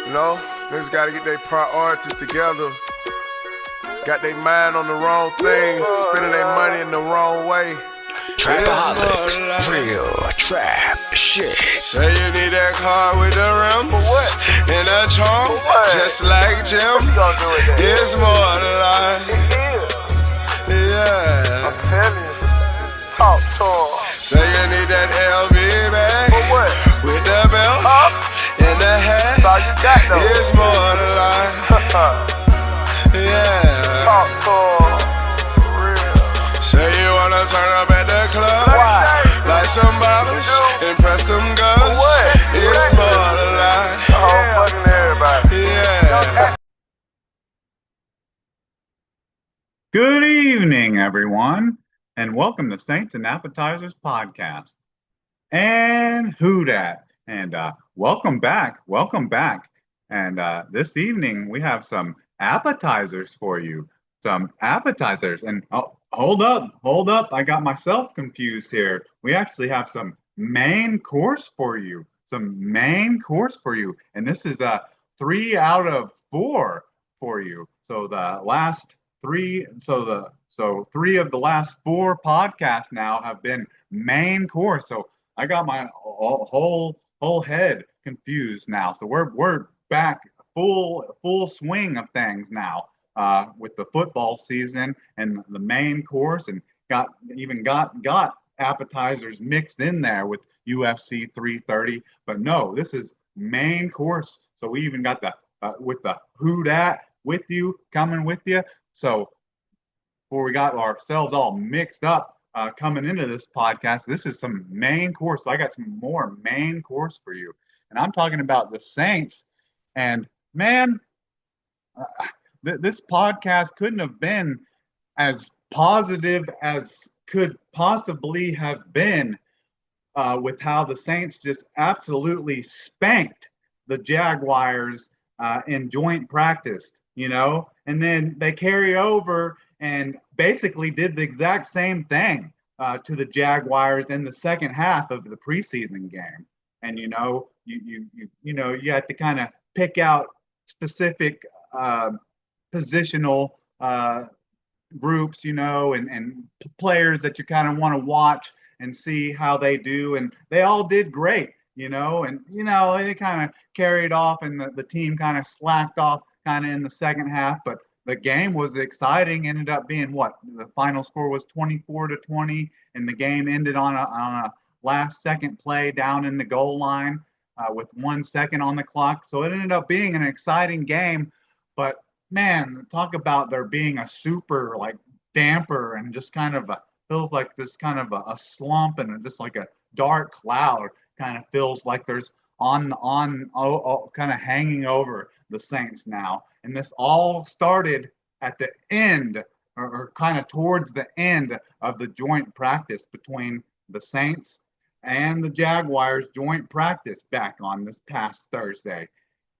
You know, niggas gotta get their priorities together. Got their mind on the wrong things, spending their money in the wrong way. Trapaholics, real trap shit. Say you need that car with the rims and a trunk, just like Jim. It's more than life. Yeah. I'm telling you. Talk to him. Say you need that LV bag with the belt and the hat. That's all you got though. It's more than life. Yeah. Talk to him. Real. Say you wanna turn up at the club, like some bottles, impress them girls. It's more than life. Fucking everybody. Yeah. Good evening, everyone, and welcome to Saints and Appetizers podcast. And who dat? And welcome back. And this evening we have some appetizers for you. Some appetizers. And hold up. I got myself confused here. We actually have some main course for you. And this is 3 out of 4 for you. So the last three three of the last 4 podcasts now have been main course. So I got my whole head confused now. So we're back full swing of things now with the football season and the main course, and got appetizers mixed in there with UFC 330. But no, this is main course. So we even got the with the who dat with you, coming with you. So before we got ourselves all mixed up coming into this podcast, this is some main course. So I got some more main course for you. And I'm talking about the Saints. And man, this podcast couldn't have been as positive as could possibly have been with how the Saints just absolutely spanked the Jaguars in joint practice, you know, and then they carry over and basically did the exact same thing to the Jaguars in the second half of the preseason game. And you know, you have to kind of pick out specific positional groups, you know, and players that you kind of want to watch and see how they do. And they all did great, you know, and you know, they kind of carried off, and the team kind of slacked off kind of in the second half. But the game was exciting. Ended up being what the final score was, 24-20, and the game ended on a last second play down in the goal line with 1 second on the clock. So it ended up being an exciting game. But man, talk about there being a super like damper and just kind of feels like this kind of a slump and just like a dark cloud kind of feels like there's kind of hanging over the Saints now. And this all started at the end or kind of towards the end of the joint practice between the Saints and the Jaguars joint practice back on this past Thursday.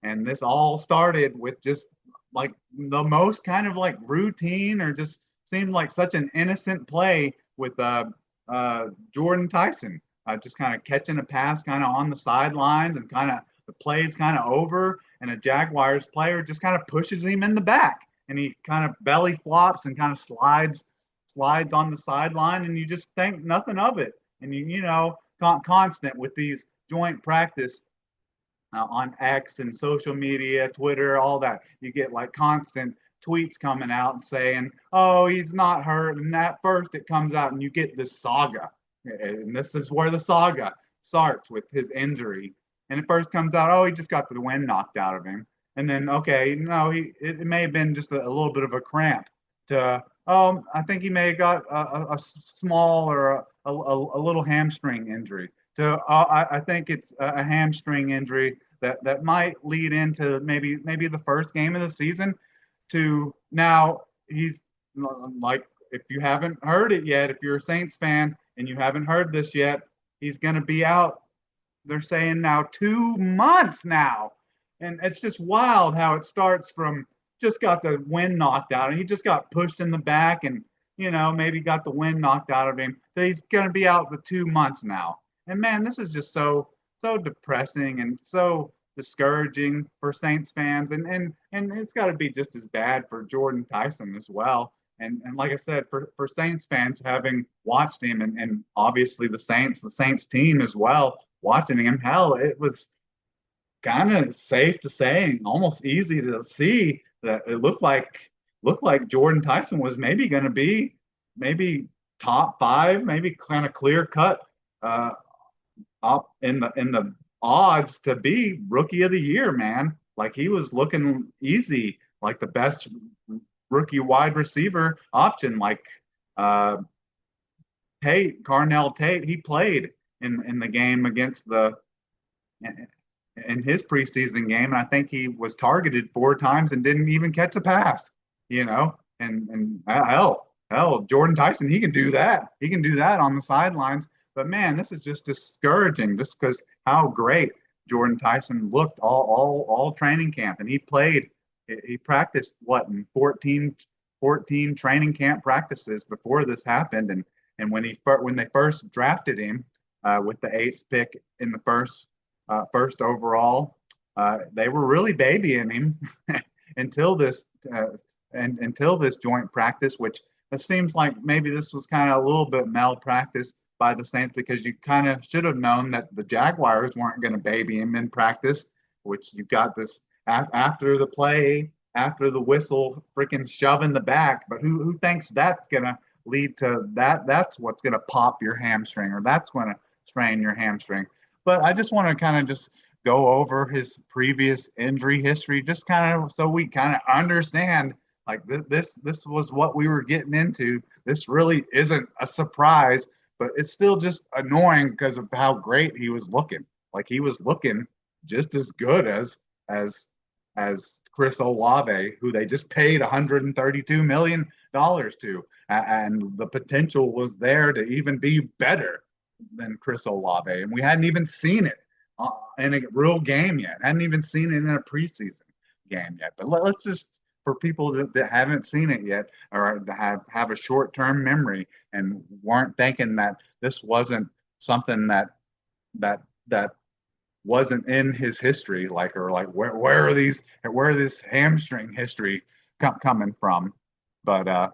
And this all started with just like the most kind of like routine, or just seemed like such an innocent play with Jordyn Tyson just kind of catching a pass kind of on the sidelines, and kind of the play's kind of over, and a Jaguars player just kind of pushes him in the back, and he kind of belly flops and kind of slides on the sideline, and you just think nothing of it. And you know, constant with these joint practice on X and social media, Twitter, all that. You get like constant tweets coming out and saying, oh, he's not hurt. And at first it comes out and you get this saga. And this is where the saga starts with his injury. And it first comes out, oh, he just got the wind knocked out of him. And then, okay, no, it may have been just a little bit of a cramp to, I think he may have got a small or a little hamstring injury. To I think it's a hamstring injury that might lead into maybe the first game of the season. To now he's like, if you haven't heard it yet, if you're a Saints fan and you haven't heard this yet, he's going to be out. They're saying now 2 months now. And it's just wild how it starts from just got the wind knocked out, and he just got pushed in the back and, you know, maybe got the wind knocked out of him. So he's going to be out for 2 months now. And man, this is just so depressing and so discouraging for Saints fans, and it's got to be just as bad for Jordyn Tyson as well. And like I said, for Saints fans, having watched him, and obviously the Saints team as well, watching him, hell, it was kind of safe to say, and almost easy to see that it looked like Jordyn Tyson was maybe going to be maybe top five, maybe kind of clear cut uh, up in the odds to be rookie of the year, man. Like he was looking easy, like the best rookie wide receiver option. Like uh, Carnell Tate, he played in the game against the in his preseason game, and I think he was targeted 4 times and didn't even catch a pass. You know, and hell, Jordyn Tyson, he can do that. He can do that on the sidelines. But man, this is just discouraging, just because how great Jordyn Tyson looked all training camp, and he played. He practiced what in 14 training camp practices before this happened, and when they first drafted him with the 8th pick in the first overall, they were really babying him until this until this joint practice, which it seems like maybe this was kind of a little bit malpractice by the Saints, because you kind of should have known that the Jaguars weren't going to baby him in practice, which you got this after the play, after the whistle, freaking shove in the back. But who thinks that's going to lead to that? That's what's going to pop your hamstring, or that's going to strain your hamstring. But I just want to kind of just go over his previous injury history, just kind of so we kind of understand like this was what we were getting into. This really isn't a surprise, but it's still just annoying because of how great he was looking. Like he was looking just as good as Chris Olave, who they just paid $132 million to, and the potential was there to even be better than Chris Olave, and we hadn't even seen it in a real game yet. Hadn't even seen it in a preseason game yet. But let's just, for people that haven't seen it yet, or have a short-term memory and weren't thinking that this wasn't something that wasn't in his history, like, or like where this hamstring history coming from, but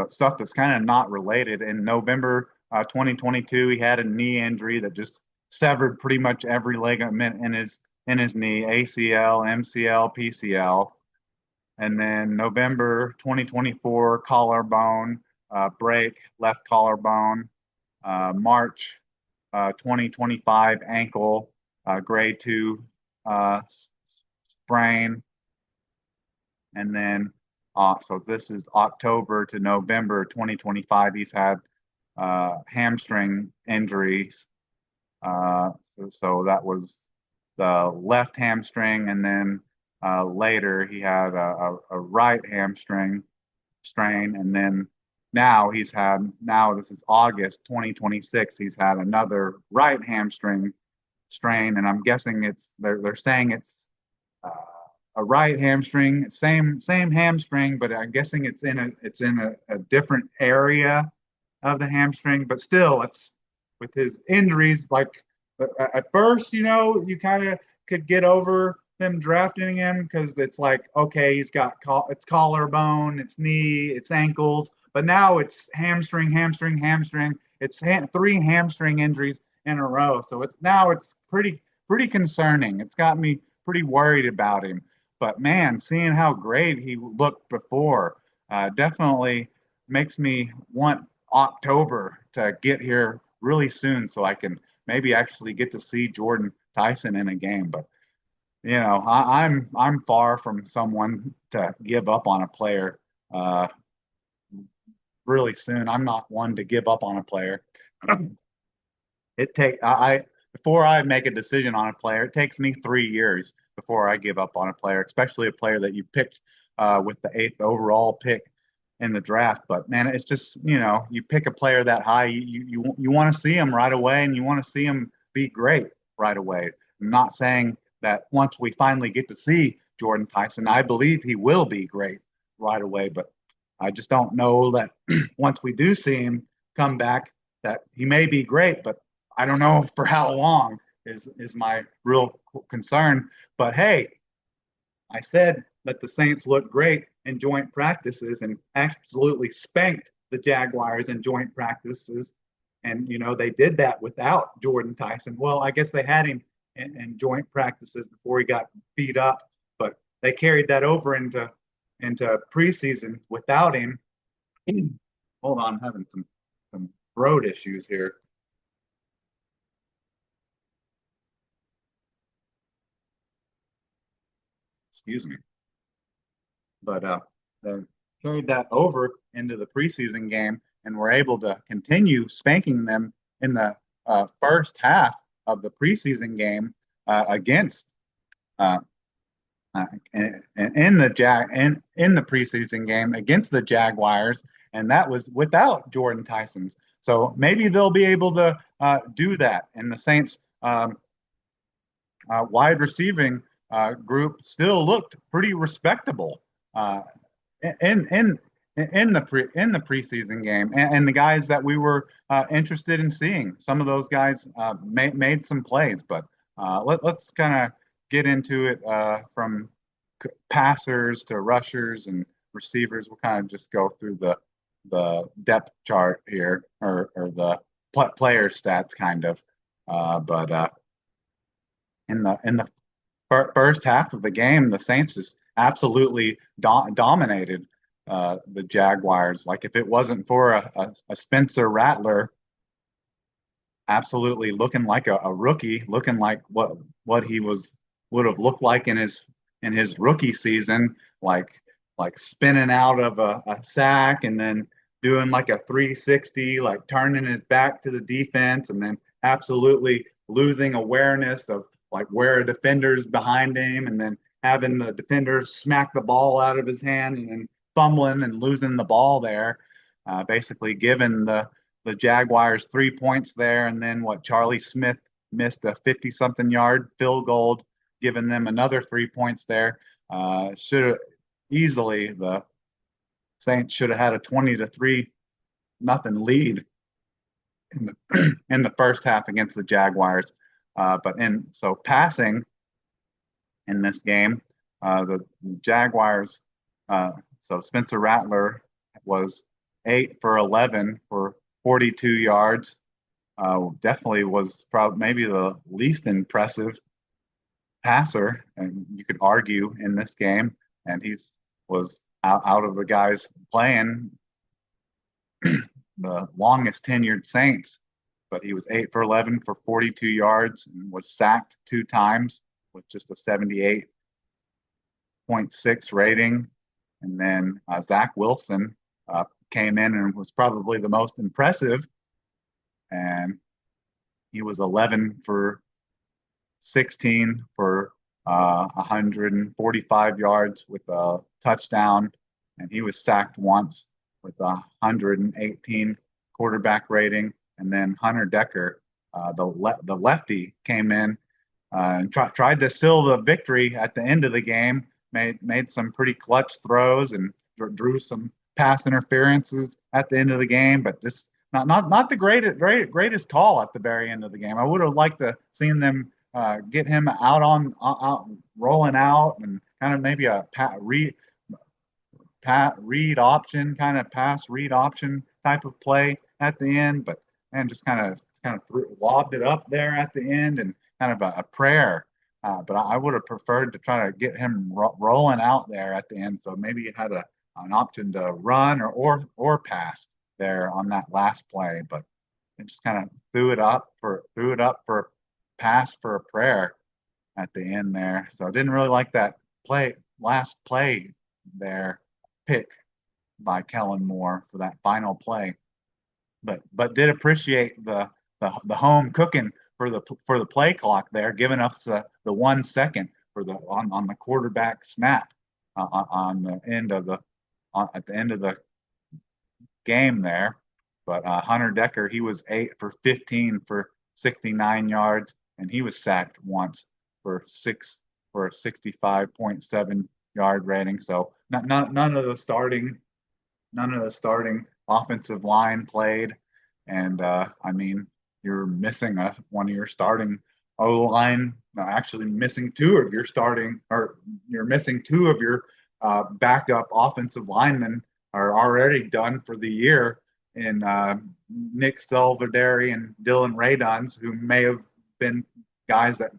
stuff that's kind of not related. In November 2022, he had a knee injury that just severed pretty much every ligament in his knee, ACL, MCL, PCL. And then November 2024, collarbone break, left collarbone. March 2025, ankle, grade 2 sprain. And then so this is October to November 2025. He's had hamstring injuries. So that was the left hamstring, and then later he had a right hamstring strain, and then now this is August 2026. He's had another right hamstring strain, and I'm guessing they're saying it's a right hamstring, same hamstring, but I'm guessing it's in a different area of the hamstring. But still, it's with his injuries. Like at first, you kind of could get over them drafting him because it's like, okay, it's collarbone, it's knee, it's ankles, but now it's hamstring. It's 3 hamstring injuries in a row, so it's pretty concerning. It's got me pretty worried about him. But man, seeing how great he looked before definitely makes me want October to get here really soon, so I can maybe actually get to see Jordyn Tyson in a game. But I'm far from someone to give up on a player really soon. I'm not one to give up on a player. Before I make a decision on a player, it takes me 3 years before I give up on a player, especially a player that you picked with the 8th overall pick in the draft. But man, it's just, you pick a player that high, you want to see him right away, and you want to see him be great right away. I'm not saying that once we finally get to see Jordyn Tyson, I believe he will be great right away, but I just don't know that once we do see him come back, that he may be great, but I don't know for how long. is my real concern. But hey, I said that the Saints looked great in joint practices and absolutely spanked the Jaguars in joint practices. And, they did that without Jordyn Tyson. Well, I guess they had him in joint practices before he got beat up, but they carried that over into preseason without him. Hold on, I'm having some throat issues here. Excuse me. But they carried that over into the preseason game and were able to continue spanking them in the first half of the preseason game against in the preseason game against the Jaguars, and that was without Jordyn Tyson. So maybe they'll be able to do that. And the Saints wide receiving group still looked pretty respectable in the preseason game, and the guys that we were interested in seeing. Some of those guys made some plays, but let's kind of get into it from passers to rushers and receivers. We'll kind of just go through the depth chart here, or the player stats, kind of. But in the first half of the game, the Saints just absolutely dominated the Jaguars. Like, if it wasn't for a Spencer Rattler absolutely looking like a rookie, looking like what he would have looked like in his rookie season, like spinning out of a sack and then doing like a 360, like turning his back to the defense, and then absolutely losing awareness of like where a defender's behind him, and then having the defender smack the ball out of his hand and then fumbling and losing the ball there, basically giving the Jaguars 3 points there. And then Charlie Smith missed a 50-something yard field goal, giving them another 3 points there. Should have easily, the Saints should have had a 20-3 nothing lead in the first half against the Jaguars. So passing in this game, the Jaguars, so Spencer Rattler was 8 for 11 for 42 yards. Definitely was probably maybe the least impressive passer, and you could argue, in this game. And he was out of the guys playing the longest tenured Saints, but he was 8 for 11 for 42 yards and was sacked 2 times with just a 78.6 rating. And then Zach Wilson came in and was probably the most impressive, and he was 11 for 16 for 145 yards with a touchdown, and he was sacked once with a 118 quarterback rating. And then Hunter Decker, the lefty, came in and tried to seal the victory at the end of the game. Made some pretty clutch throws and drew some pass interferences at the end of the game, but just not the greatest call at the very end of the game. I would have liked to seen them get him out rolling out, and kind of maybe a read option, kind of pass read option type of play at the end, but just kind of lobbed it up there at the end, and kind of a prayer. But I would have preferred to try to get him rolling out there at the end. So maybe he had an option to run or pass there on that last play, but it just kind of threw it up for pass for a prayer at the end there. So I didn't really like that last play there, pick by Kellen Moore for that final play, but did appreciate the home cooking for the play clock there, giving us the 1 second for on the quarterback snap at the end of the game there. But Hunter Decker, he was 8 for 15 for 69 yards, and he was sacked once for a 65.7 yard rating. So none of the starting offensive line played, and I mean, you're missing one of your starting O-line, actually missing two of your starting, or you're missing two of your backup offensive linemen are already done for the year in Nick Silverdary and Dylan Raduns, who may have been guys that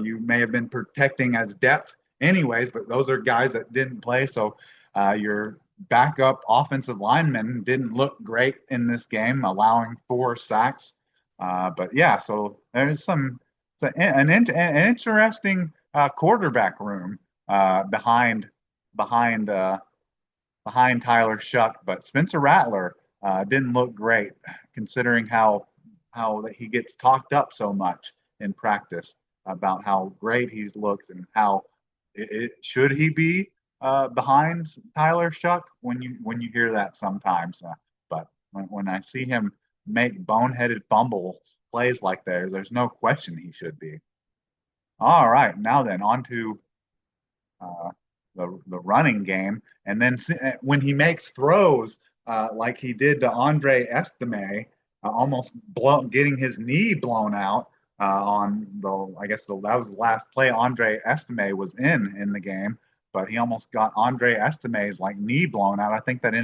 you may have been protecting as depth anyways, but those are guys that didn't play. So your backup offensive linemen didn't look great in this game, allowing 4 sacks. But yeah, so there's an interesting quarterback room behind behind Tyler Shuck, but Spencer Rattler didn't look great considering how he gets talked up so much in practice about how great he looks and how should he be behind Tyler Shuck when you hear that sometimes. But when I see him make boneheaded fumble plays like there's no question he should be. All right, now then on to the running game, and then when he makes throws like he did to Andre Estime, almost getting his knee blown out on that was the last play Andre Estime was in the game, but he almost got Andre Estime's like knee blown out. I think that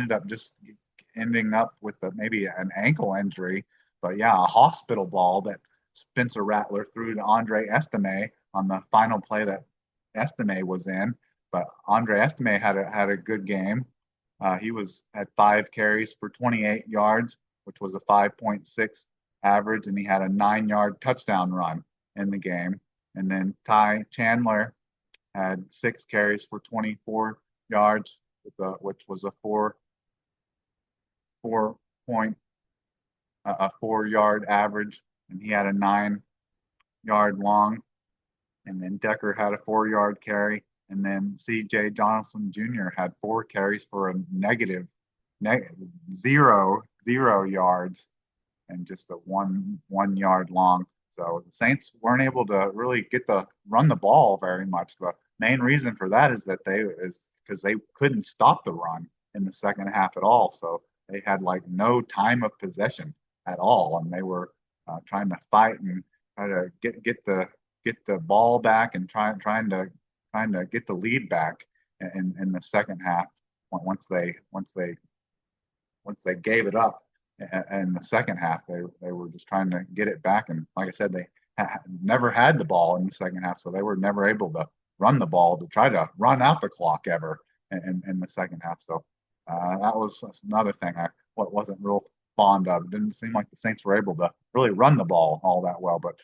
ending up with maybe an ankle injury, but yeah, a hospital ball that Spencer Rattler threw to Andre Estime on the final play that Estime was in. But Andre Estime had a good game. He had 5 carries for 28 yards, which was a 5.6 average, and he had a 9-yard touchdown run in the game. And then Ty Chandler had 6 carries for 24 yards, which was a 4-yard average, and he had a 9-yard long. And then Decker had a 4-yard carry, and then C.J. Johnson Jr. had 4 carries for a negative 0 yards and just a 1 yard long. So the Saints weren't able to really run the ball very much. The main reason for that is because they couldn't stop the run in the second half at all. So they had like no time of possession at all, and they were trying to fight and try to get the ball back and trying to get the lead back in the second half. Once they gave it up in the second half, they were just trying to get it back. And like I said, they never had the ball in the second half, so they were never able to run the ball to try to run out the clock ever in the second half. So that was another thing I wasn't real fond of. It didn't seem like the Saints were able to really run the ball all that well, but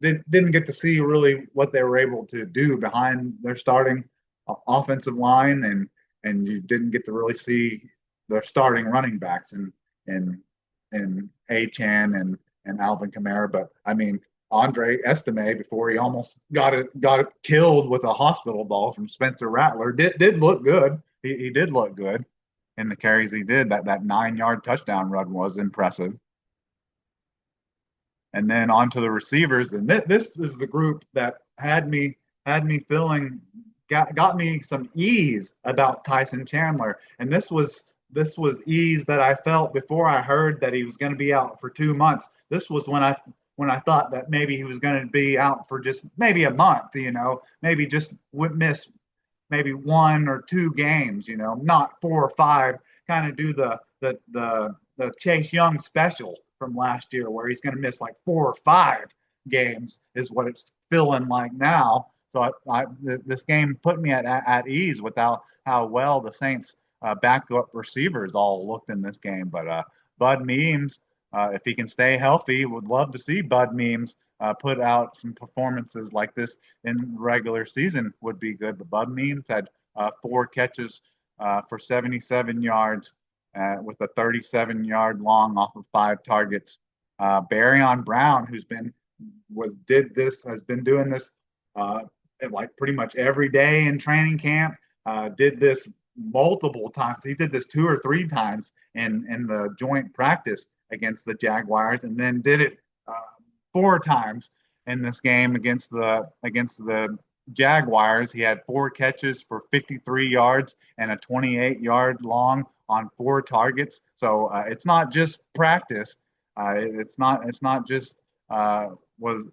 didn't get to see really what they were able to do behind their starting offensive line, and you didn't get to really see their starting running backs in Achane and Alvin Kamara. But I mean, Andre Estime, before he almost got it killed with a hospital ball from Spencer Rattler, did look good. He did look good in the carries he did. That 9-yard touchdown run was impressive. And then on to the receivers, and this is the group that had me feeling got me some ease about Tyson Chandler, and this was ease that I felt before I heard that he was going to be out for 2 months. This was when I thought that maybe he was going to be out for just maybe a month, maybe just would miss maybe 1 or 2 games, not 4 or 5. Kind of do the Chase Young special from last year, where he's going to miss like 4 or 5 games, is what it's feeling like now. So this game put me at ease with how well the Saints backup receivers all looked in this game. But Bud Means, if he can stay healthy, would love to see Bud Means put out some performances like this in regular season would be good. But Bud Means had 4 catches for 77 yards with a 37-yard long off of 5 targets. Barryon Brown, has been doing this like pretty much every day in training camp. Did this multiple times. He did this 2 or 3 times in the joint practice against the Jaguars, and then did it 4 times in this game against the Jaguars. He had 4 catches for 53 yards and a 28-yard long on 4 targets. So it's not just practice. It's not just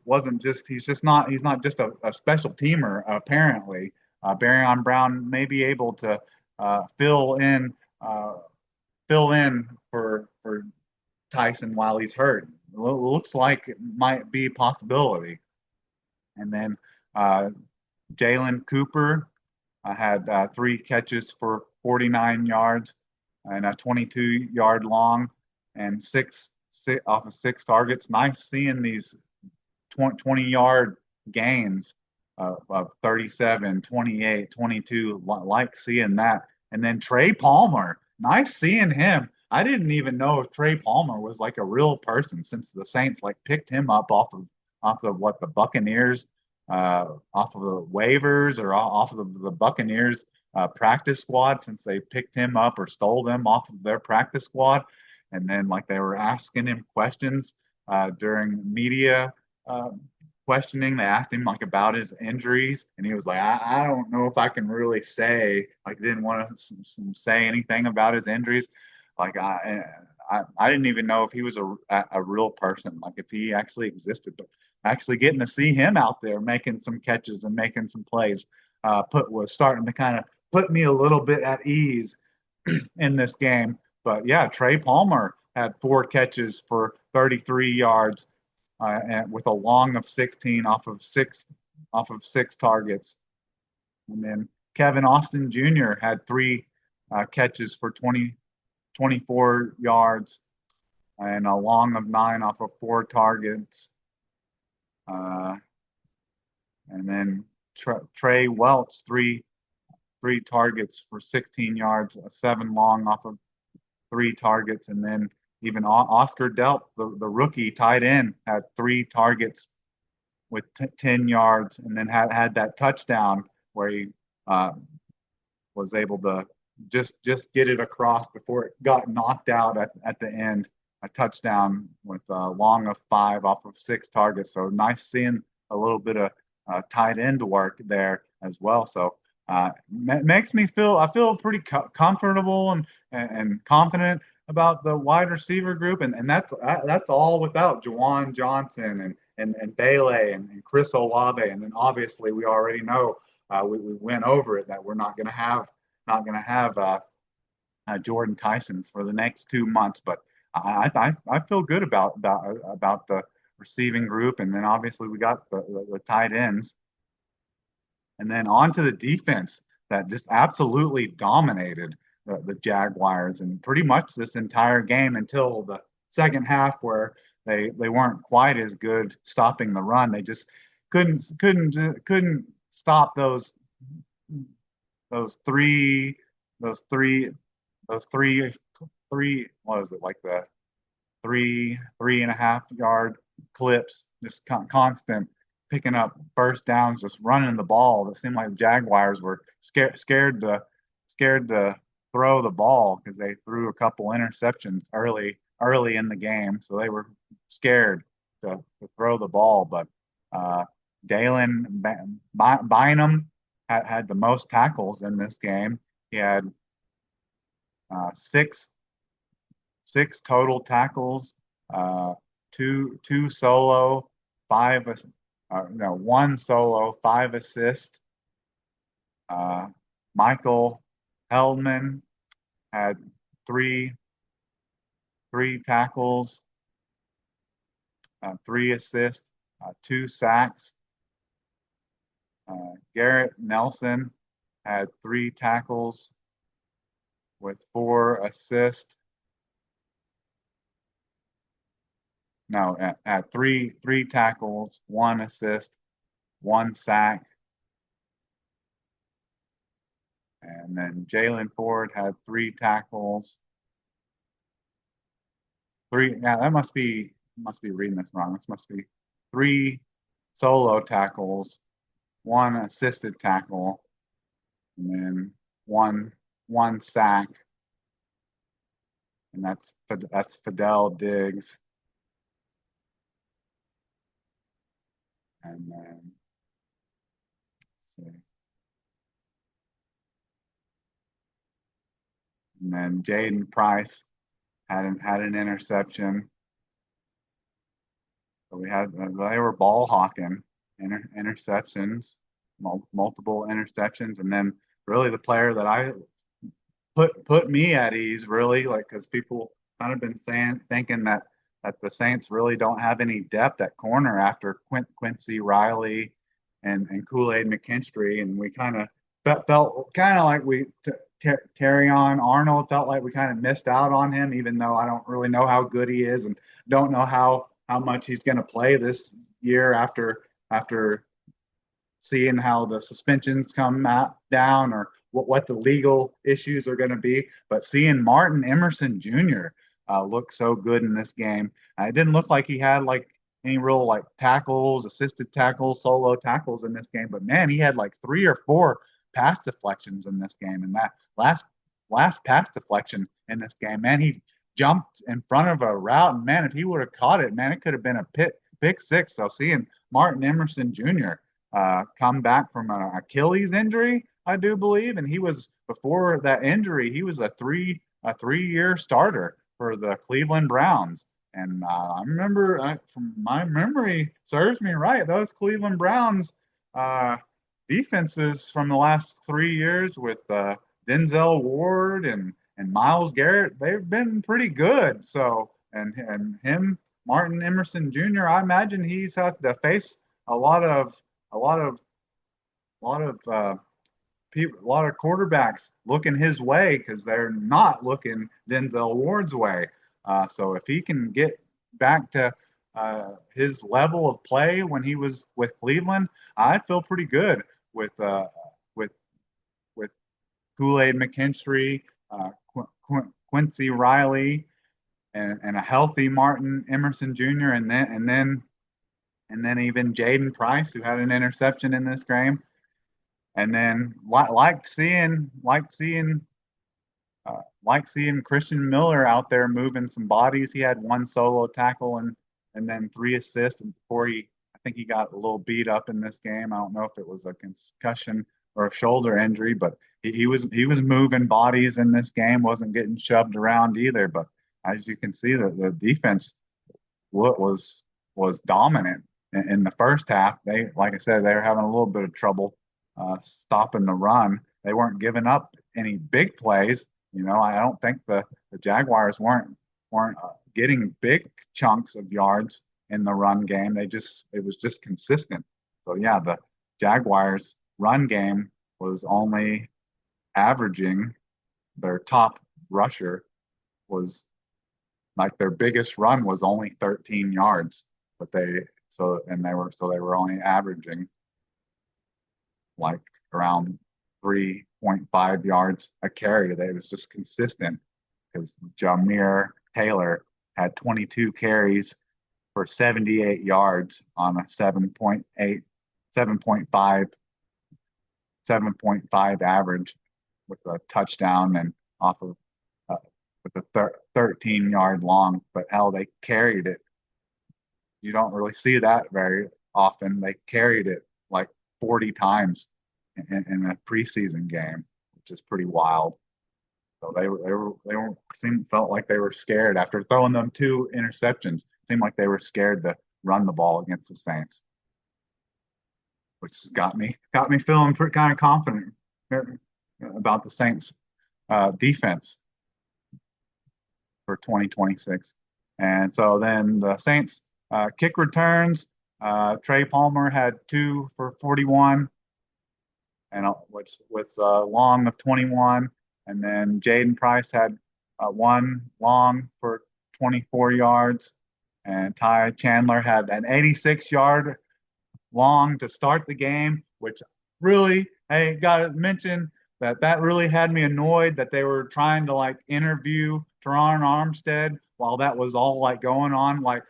wasn't just he's not just a special teamer apparently. Barryon Brown may be able to uh, fill in uh, fill in for Tyson while he's hurt. Looks like it might be a possibility. And then uh, Jalen Cooper had 3 catches for 49 yards and a 22-yard long and six off of 6 targets. Nice seeing these 20-yard gains of 37, 28, 22. Like seeing that. And then Trey Palmer, nice seeing him. I didn't even know if Trey Palmer was like a real person since the Saints like picked him up off of what the Buccaneers off of the waivers or off of the Buccaneers practice squad since they picked him up or stole them off of their practice squad. And then like they were asking him questions during media uh, questioning. They asked him like about his injuries, and he was like, I don't know if I can really say. Like, didn't want to say anything about his injuries. Like, I didn't even know if he was a real person, like if he actually existed. But actually getting to see him out there making some catches and making some plays was starting to kind of put me a little bit at ease in this game. But yeah, Trey Palmer had 4 catches for 33 yards and with a long of 16 off of six targets. And then Kevin Austin Jr. had 3 catches for 24 yards and a long of 9 off of 4 targets. And then Trey Welch, three targets for 16 yards, a 7 long off of 3 targets. And then even Oscar Delp, the rookie tight end, had 3 targets with 10 yards, and then had that touchdown where he was able to just get it across before it got knocked out at the end. A touchdown with a long of 5 off of 6 targets. So nice seeing a little bit of tight end work there as well. So makes me I feel pretty comfortable and confident about the wide receiver group, and that's all without Juwan Johnson and Bailey and Chris Olave, and then obviously we already know we went over it that we're not going to have Jordyn Tyson for the next 2 months, but I feel good about the receiving group, and then obviously we got the tight ends, and then on to the defense that just absolutely dominated the Jaguars and pretty much this entire game until the second half where they weren't quite as good stopping the run. They just couldn't stop those three what is it, like the 3.5 yard clips, just constant picking up first downs, just running the ball. It seemed like the Jaguars were scared to throw the ball because they threw a couple interceptions early in the game, so they were scared to throw the ball. But Dalen Bynum had the most tackles in this game. He had six total tackles, two solo, one solo, 5 assists. Michael Heldman had three tackles, 3 assists, 2 sacks. Garrett Nelson had 3 tackles with 4 assists. No, at three tackles, 1 assist, 1 sack. And then Jalen Ford had 3 tackles. That must be reading this wrong. This must be 3 solo tackles, 1 assisted tackle, and then one sack. And that's Fidel Diggs. And then let's see. And then Jaden Price had an interception. So they were ball hawking, interceptions, multiple interceptions, and then really the player that I put me at ease really, like, because people kind of been thinking that the Saints really don't have any depth at corner after Quincy Riley and Kool-Aid McKinstry, and we kind of felt kind of like Terry on Arnold felt like we kind of missed out on him, even though I don't really know how good he is and don't know how much he's going to play this year after seeing how the suspensions come down or what the legal issues are going to be. But seeing Martin Emerson Jr. Look so good in this game, it didn't look like he had like any real like tackles, assisted tackles, solo tackles in this game. But man, he had like 3 or 4 pass deflections in this game, and that last pass deflection in this game, man, he jumped in front of a route, and man, if he would have caught it, man, it could have been a pick six. So seeing Martin Emerson Jr. Come back from an Achilles injury, I do believe, and he was before that injury, he was a 3-year starter for the Cleveland Browns. And I remember, from my memory serves me right, those Cleveland Browns defenses from the last 3 years with Denzel Ward and Myles Garrett, they've been pretty good. So and him, Martin Emerson Jr., I imagine he's had to face a lot of a lot of a lot of people, a lot of quarterbacks looking his way because they're not looking Denzel Ward's way. So if he can get back to his level of play when he was with Cleveland, I'd feel pretty good with with with Kool-Aid McKinstry, Quincy Riley, and a healthy Martin Emerson Jr. and then even Jordyn Price, who had an interception in this game, and then like seeing Christian Miller out there moving some bodies. He had 1 solo tackle and then 3 assists, and before I think he got a little beat up in this game. I don't know if it was a concussion or a shoulder injury, but he was moving bodies in this game, wasn't getting shoved around either. But as you can see, the defense was dominant in the first half. They, like I said, they were having a little bit of trouble stopping the run. They weren't giving up any big plays. I don't think the Jaguars weren't getting big chunks of yards in the run game. It was just consistent. So yeah, the Jaguars run game was only averaging, their top rusher was like, their biggest run was only 13 yards, but they were only averaging like around 3.5 yards a carry. It was just consistent because Jameer Taylor had 22 carries for 78 yards on a 7.5 average with a touchdown and off of with a 13-yard long. But hell, they carried it. You don't really see that very often. They carried it like 40 times in a preseason game, which is pretty wild. So felt like they were scared after throwing them 2 interceptions. Seemed like they were scared to run the ball against the Saints, which got me feeling pretty kind of confident about the Saints defense for 2026. And so then the Saints kick returns. Trey Palmer had 2 for 41, and which was long of 21. And then Jordyn Price had 1 long for 24 yards. And Ty Chandler had an 86-yard long to start the game, which really, hey, got to mention that really had me annoyed that they were trying to like interview Teron Armstead while that was all like going on. Like,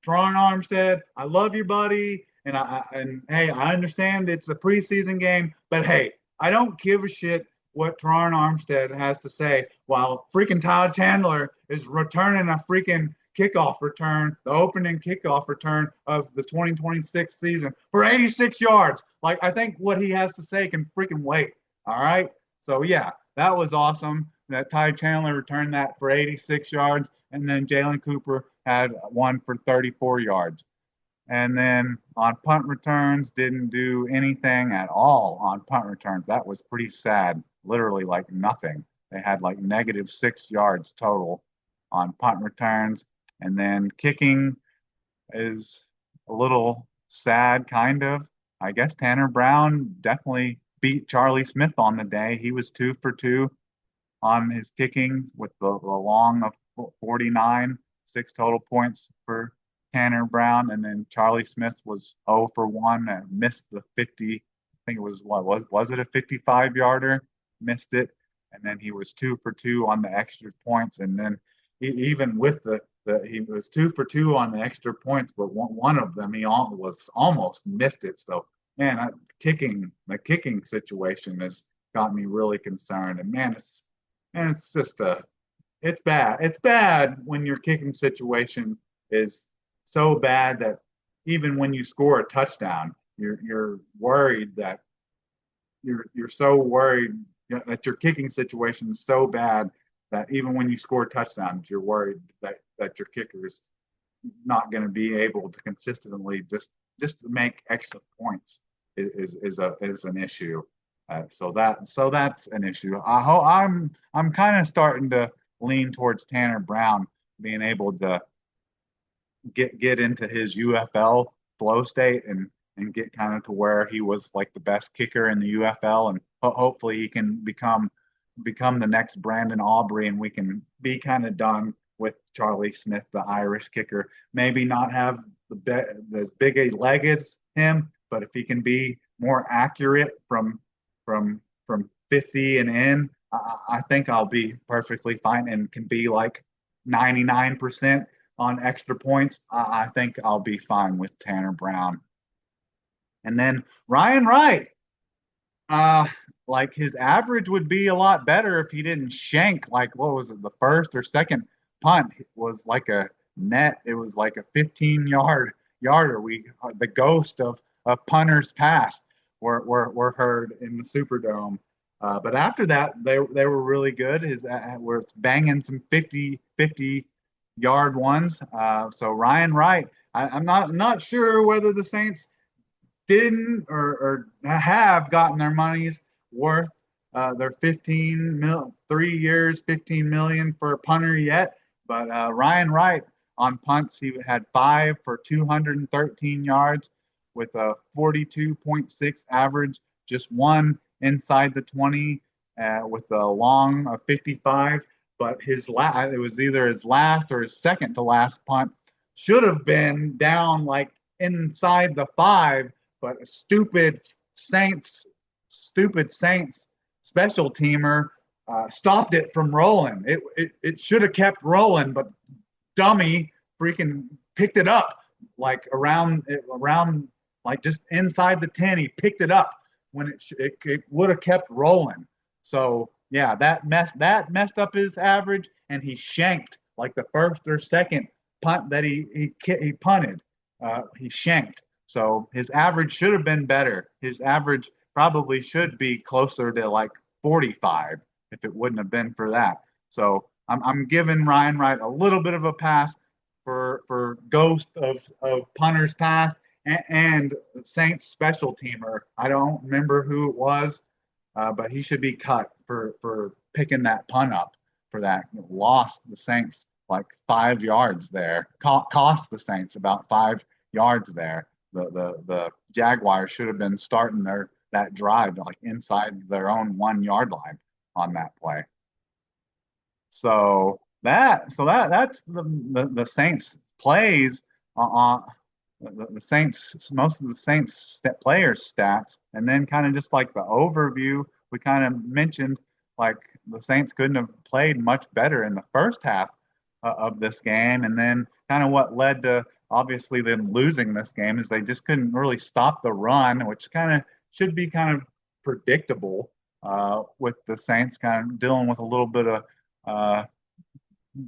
Teron Armstead, I love you, buddy. And hey, I understand it's a preseason game, but hey, I don't give a shit what Teron Armstead has to say while freaking Ty Chandler is returning a freaking kickoff return, the opening kickoff return of the 2026 season for 86 yards. Like, I think what he has to say can freaking wait. All right. So yeah, that was awesome that Ty Chandler returned that for 86 yards. And then Jalen Cooper had 1 for 34 yards. And then on punt returns, didn't do anything at all on punt returns. That was pretty sad. Literally like nothing. They had like -6 yards total on punt returns. And then kicking is a little sad, kind of. I guess Tanner Brown definitely beat Charlie Smith on the day. He was 2 for 2 on his kickings with the long of 49, 6 total points for Tanner Brown, and then Charlie Smith was 0 for 1 and missed the 50. I think it was was it a 55 yarder? Missed it, and then he was 2 for 2 on the extra points, and then even with he was 2 for 2 on the extra points, but one of them he was almost missed it. So man, the kicking situation has got me really concerned, and man, it's just it's bad. It's bad when your kicking situation is so bad that even when you score a touchdown, you're worried that you're so worried that your kicking situation is so bad that even when you score touchdowns, you're worried that your kicker is not going to be able to consistently just to make extra points is an issue. So that's an issue. I'm kind of starting to lean towards Tanner Brown being able to get into his UFL flow state and get kind of to where he was like the best kicker in the UFL, and hopefully he can become the next Brandon Aubrey, and we can be kind of done with Charlie Smith, the Irish kicker. Maybe not have as big a leg as him, but if he can be more accurate from 50 and in, I think I'll be perfectly fine and can be like 99% on extra points. I think I'll be fine with Tanner Brown. And then Ryan Wright, uh, like his average would be a lot better if he didn't shank like what was it, the first or second punt was like a net. It was like a 15 yarder. The ghost of punters past were heard in the Superdome. But after that, they were really good. Where it's banging some 50-yard ones. So Ryan Wright, I'm not sure whether the Saints didn't or have gotten their money's worth, their 3 years, 15 million for a punter yet. But Ryan Wright on punts, he had 5 for 213 yards with a 42.6 average, just one inside the 20 with a long of 55. But it was either his last or his second to last punt should have been down like inside the 5, but a stupid Saints special teamer stopped it from rolling. It should have kept rolling, but dummy freaking picked it up like around like just inside the 10. He picked it up when it would have kept rolling. So yeah, that messed up his average, and he shanked like the first or second punt that he punted. He shanked. So his average should have been better. His average probably should be closer to like 45 if it wouldn't have been for that. So I'm giving Ryan Wright a little bit of a pass for ghost of punters past and Saints special teamer. I don't remember who it was, but he should be cut for picking that punt up for that. Lost the Saints like 5 yards there. Cost the Saints about 5 yards there. The Jaguars should have been starting that drive like inside their own 1 yard line on that play. So that's the Saints plays on the Saints, most of the Saints players stats, and then kind of just like the overview we kind of mentioned, like the Saints couldn't have played much better in the first half of this game, and then kind of what led to obviously them losing this game is they just couldn't really stop the run, which kind of should be kind of predictable with the Saints kind of dealing with a little bit of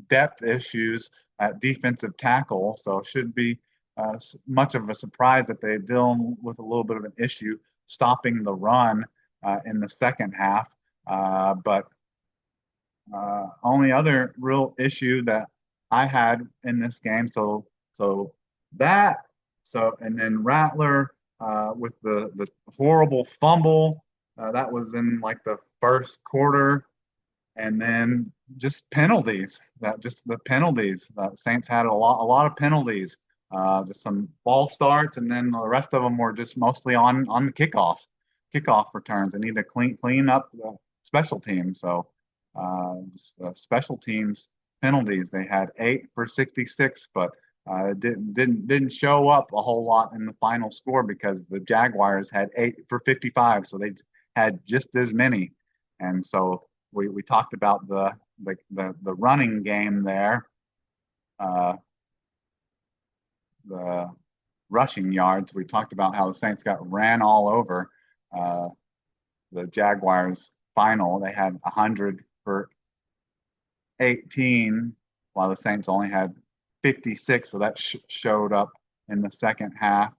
depth issues at defensive tackle. So it should be much of a surprise that they're dealing with a little bit of an issue stopping the run in the second half. But only other real issue that I had in this game, so that So, and then Rattler with the horrible fumble that was in like the first quarter, and then just penalties. That just the penalties. Saints had a lot of penalties. Just some false starts, and then the rest of them were just mostly on the kickoff returns. They need to clean up the special teams. So special teams penalties. They had 8 for 66, but didn't show up a whole lot in the final score because the Jaguars had 8 for 55, so they had just as many. And so we talked about the running game there, the rushing yards. We talked about how the Saints got ran all over. The Jaguars final, they had 100 for 18, while the Saints only had 56. So that showed up in the second half.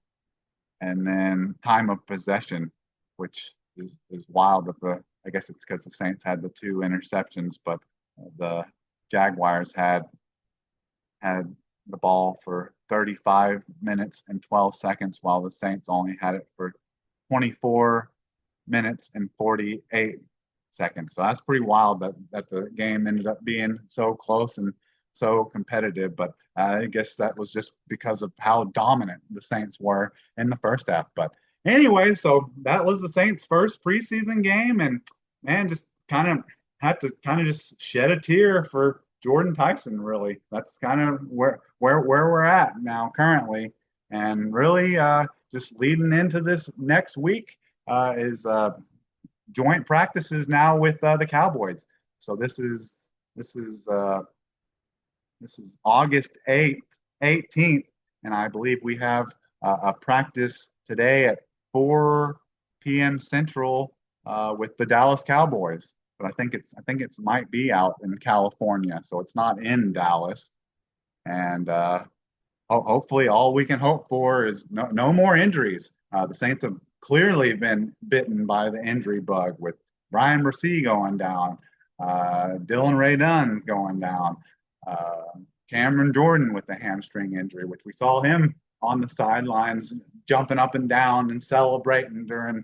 And then time of possession, which is wild. But I guess it's because the Saints had the 2 interceptions, but the Jaguars had the ball for 35 minutes and 12 seconds, while the Saints only had it for 24 minutes and 48 seconds. So that's pretty wild that the game ended up being so close and so competitive. But I guess that was just because of how dominant the Saints were in the first half. But anyway, so that was the Saints' first preseason game, and man, just kind of had to just shed a tear for Jordyn Tyson. Really, that's kind of where we're at now currently, and really just leading into this next week is joint practices now with the Cowboys. So this is August 18th, and I believe we have a practice today at 4 p.m. Central with the Dallas Cowboys. But I think it's might be out in California, so it's not in Dallas. And hopefully, all we can hope for is no more injuries. The Saints have clearly been bitten by the injury bug, with Brian Bresee going down, Dylan Ray Dunn going down, Cameron Jordan with the hamstring injury, which we saw him on the sidelines jumping up and down and celebrating during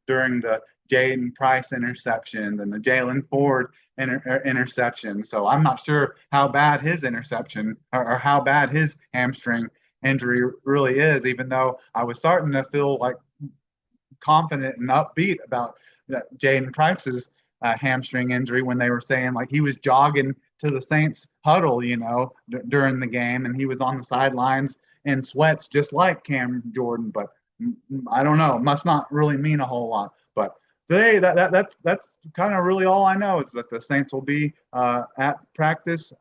the Jaden Price interception and the Jalen Ford interception. So I'm not sure how bad his interception or how bad his hamstring injury really is, even though I was starting to feel like confident and upbeat about Jaden Price's hamstring injury when they were saying like he was jogging to the Saints huddle, during the game, and he was on the sidelines in sweats just like Cam Jordan. But I don't know, must not really mean a whole lot. But today, that's kind of really all I know is that the Saints will be at practice,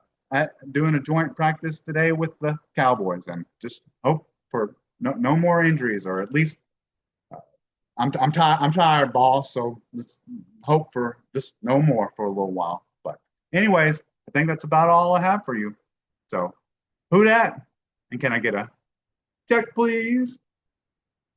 doing a joint practice today with the Cowboys, and just hope for no more injuries, or at least I'm tired, boss. So let's hope for just no more for a little while. But anyways, I think that's about all I have for you. So who dat? And can I get a check, please?